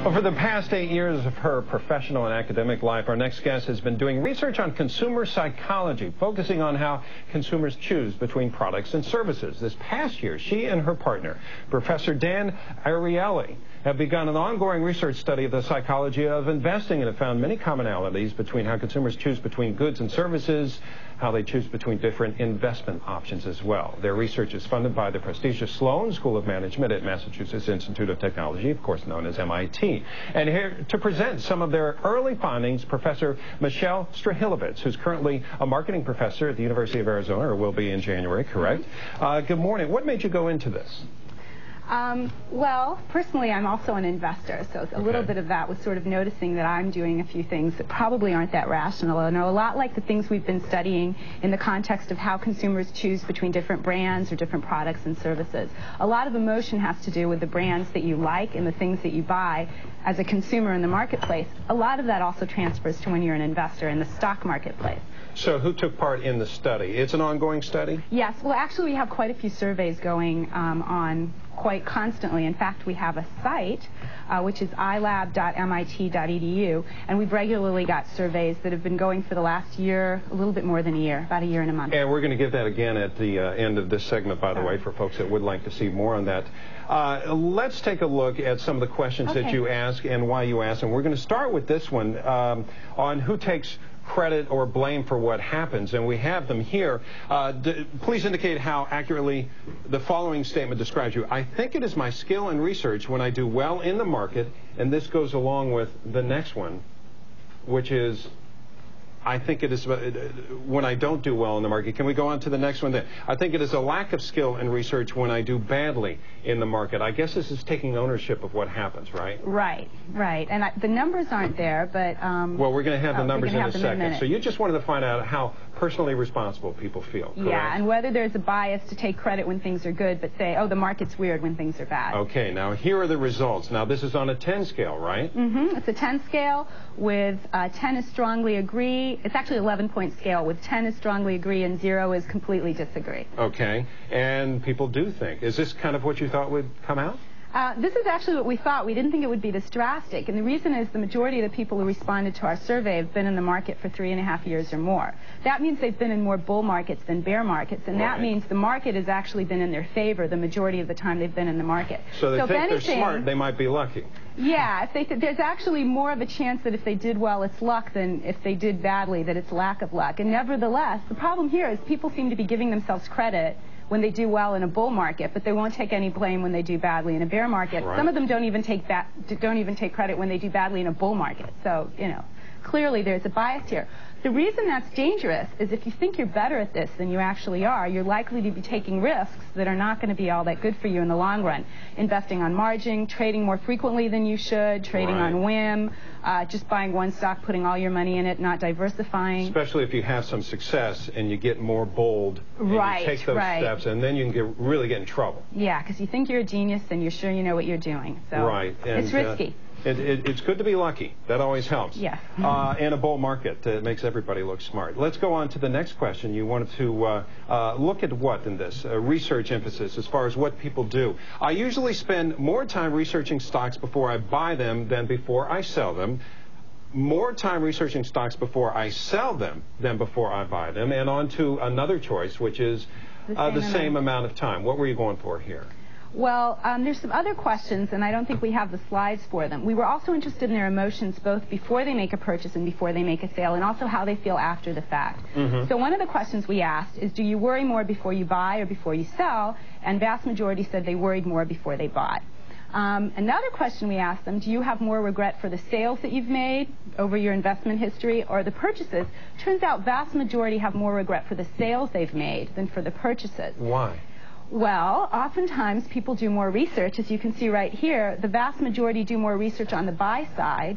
Over the past 8 years of her professional and academic life, our next guest has been doing research on consumer psychology, focusing on how consumers choose between products and services. This past year, she and her partner, Professor Dan Ariely, have begun an ongoing research study of the psychology of investing and have found many commonalities between how consumers choose between goods and services, how they choose between different investment options as well. Their research is funded by the prestigious Sloan School of Management at Massachusetts Institute of Technology, of course known as MIT. And here to present some of their early findings, Professor Michal Strahilevitz, who's currently a marketing professor at the University of Arizona, or will be in January, correct? Good morning. What made you go into this? Well, personally, I'm also an investor, so a little bit of that was sort of noticing that I'm doing a few things that probably aren't that rational, and are a lot like the things we've been studying in the context of how consumers choose between different brands or different products and services. A lot of emotion has to do with the brands that you like and the things that you buy as a consumer in the marketplace. A lot of that also transfers to when you're an investor in the stock marketplace. So who took part in the study? It's an ongoing study? Yes. Well, actually, we have quite a few surveys going on quite constantly. In fact, we have a site, which is ilab.mit.edu, and we've regularly got surveys that have been going for the last year, a little bit more than a year, about a year and a month. And we're going to give that again at the end of this segment, by the way, for folks that would like to see more on that. Let's take a look at some of the questions that you ask and why you ask them. We're going to start with this one on who takes credit or blame for what happens, and we have them here. Please indicate how accurately the following statement describes you. I think it is my skill and research when I do well in the market, and this goes along with the next one, which is I think it is when I don't do well in the market. Can we go on to the next one there? I think it is a lack of skill and research when I do badly in the market. I guess this is taking ownership of what happens, right? Right. And the numbers aren't there, but... well, we're going to have the numbers in a second. So you just wanted to find out how personally responsible people feel, correct? Yeah, and whether there's a bias to take credit when things are good, but say, oh, the market's weird when things are bad. Okay, now here are the results. Now, this is on a 10 scale, right? It's a 10 scale with 10 is strongly agree. It's actually an 11-point scale with 10 is strongly agree and 0 is completely disagree. Okay, and people do think. Is this kind of what you thought would come out? This is actually what we thought. We didn't think it would be this drastic, and the reason is the majority of the people who responded to our survey have been in the market for 3.5 years or more. That means they've been in more bull markets than bear markets, and that means the market has actually been in their favor the majority of the time they've been in the market. So they think they're smart, they might be lucky. Yeah, there's actually more of a chance that if they did well, it's luck, than if they did badly, that it's lack of luck. And nevertheless, the problem here is people seem to be giving themselves credit when they do well in a bull market, but they won't take any blame when they do badly in a bear market. Some of them don't even take credit when they do badly in a bull market. So, you know, clearly there's a bias here. The reason that's dangerous is if you think you're better at this than you actually are, you're likely to be taking risks that are not going to be all that good for you in the long run. Investing on margin, trading more frequently than you should, trading on whim, just buying one stock, putting all your money in it, not diversifying. Especially if you have some success and you get more bold and you take those steps, and then you can really get in trouble. Yeah, because you think you're a genius and you're sure you know what you're doing. So it's risky. It's good to be lucky. That always helps. Yeah. In a bull market, it makes everybody look smart. Let's go on to the next question. You wanted to look at what in this? Research emphasis as far as what people do. I usually spend more time researching stocks before I buy them than before I sell them. More time researching stocks before I sell them than before I buy them. And on to another choice, which is the same amount of time. What were you going for here? Well, there's some other questions, and I don't think we have the slides for them. We were also interested in their emotions both before they make a purchase and before they make a sale, and also how they feel after the fact. So one of the questions we asked is, do you worry more before you buy or before you sell? And vast majority said they worried more before they bought. Another question we asked them, do you have more regret for the sales that you've made over your investment history or the purchases? Turns out vast majority have more regret for the sales they've made than for the purchases. Why? Well, oftentimes people do more research. As you can see right here, the vast majority do more research on the buy side.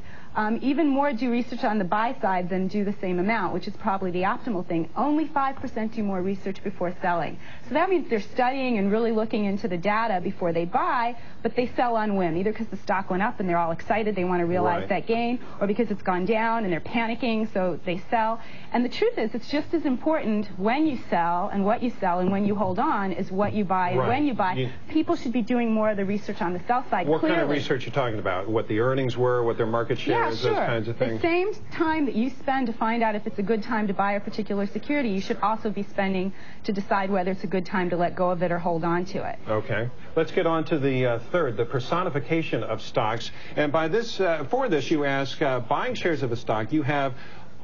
even more do research on the buy side than do the same amount, which is probably the optimal thing. Only 5% do more research before selling. So that means they're studying and really looking into the data before they buy, but they sell on whim, either because the stock went up and they're all excited, they want to realize that gain, or because it's gone down and they're panicking, so they sell. And the truth is, it's just as important when you sell and what you sell and when you hold on is what you buy and when you buy. People should be doing more of the research on the sell side. What clearly. kind of research are you talking about? What the earnings were, what their market share is, those kinds of things? The same time that you spend to find out if it's a good time to buy a particular security, you should also be spending to decide whether it's a good time to let go of it or hold on to it. Okay. Let's get on to the third, the personification of stocks. And by this, for this, you ask, buying shares of a stock you have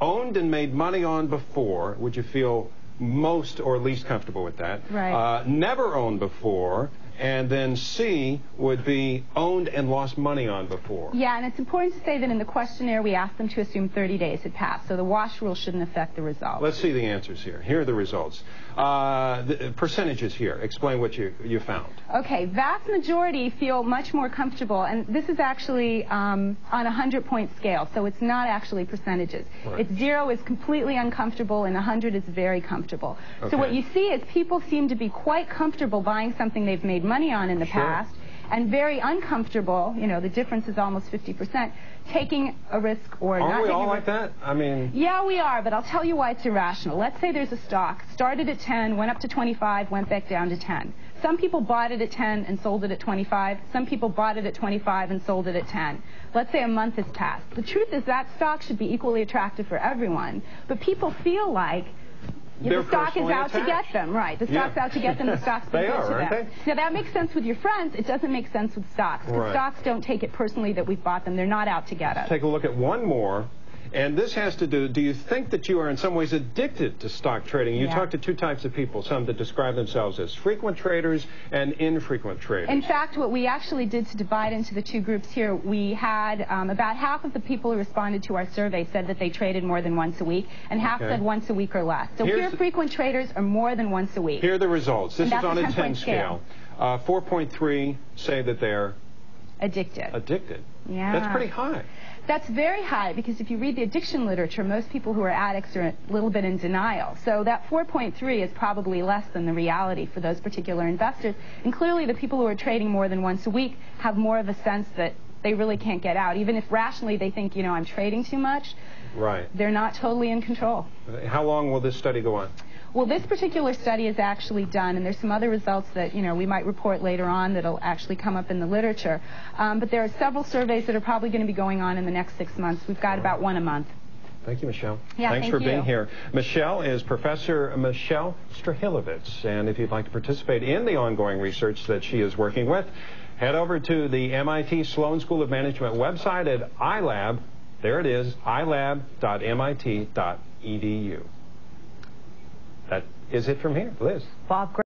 owned and made money on before, would you feel most or least comfortable with that? Right. Never owned before. And then C would be owned and lost money on before. Yeah, and it's important to say that in the questionnaire we asked them to assume 30 days had passed, so the wash rule shouldn't affect the results. Let's see the answers here. Here are the results. The percentages here. Explain what you found. Okay, vast majority feel much more comfortable, and this is actually on a 100-point scale, so it's not actually percentages. Right. It's 0 is completely uncomfortable, and 100 is very comfortable. Okay. So what you see is people seem to be quite comfortable buying something they've made money on in the past, and very uncomfortable, you know, the difference is almost 50%, taking a risk or not taking a risk. Aren't we all like that? I mean... Yeah, we are, but I'll tell you why it's irrational. Let's say there's a stock, started at 10, went up to 25, went back down to 10. Some people bought it at 10 and sold it at 25. Some people bought it at 25 and sold it at 10. Let's say a month has passed. The truth is that stock should be equally attractive for everyone, but people feel like the stock is out to get them, right? The stock's out to get them, the stock's been good to them. Aren't they? Now, that makes sense with your friends. It doesn't make sense with stocks. Because stocks don't take it personally that we've bought them. They're not out to get us. Take a look at one more. And this has to do you think that you are in some ways addicted to stock trading? You talk to two types of people, some that describe themselves as frequent traders and infrequent traders. In fact, what we actually did to divide into the two groups here, we had about half of the people who responded to our survey said that they traded more than once a week, and half said once a week or less. So here, frequent traders are more than once a week. Here are the results. This is on a 10 scale. 4.3 say that they're addicted. Addicted. Yeah. That's pretty high. That's very high because if you read the addiction literature, most people who are addicts are a little bit in denial. So that 4.3 is probably less than the reality for those particular investors. And clearly the people who are trading more than once a week have more of a sense that they really can't get out. Even if rationally they think, you know, I'm trading too much, they're not totally in control. How long will this study go on? Well, this particular study is actually done, and there's some other results that, you know, we might report later on that'll actually come up in the literature. But there are several surveys that are probably going to be going on in the next 6 months. We've got about one a month. Thank you, Michelle. Yeah, Thanks for being here. Michelle is Professor Michal Strahilevitz, and if you'd like to participate in the ongoing research that she is working with, head over to the MIT Sloan School of Management website at iLab. There it is, ilab.mit.edu. That is it from here. Liz. Bob.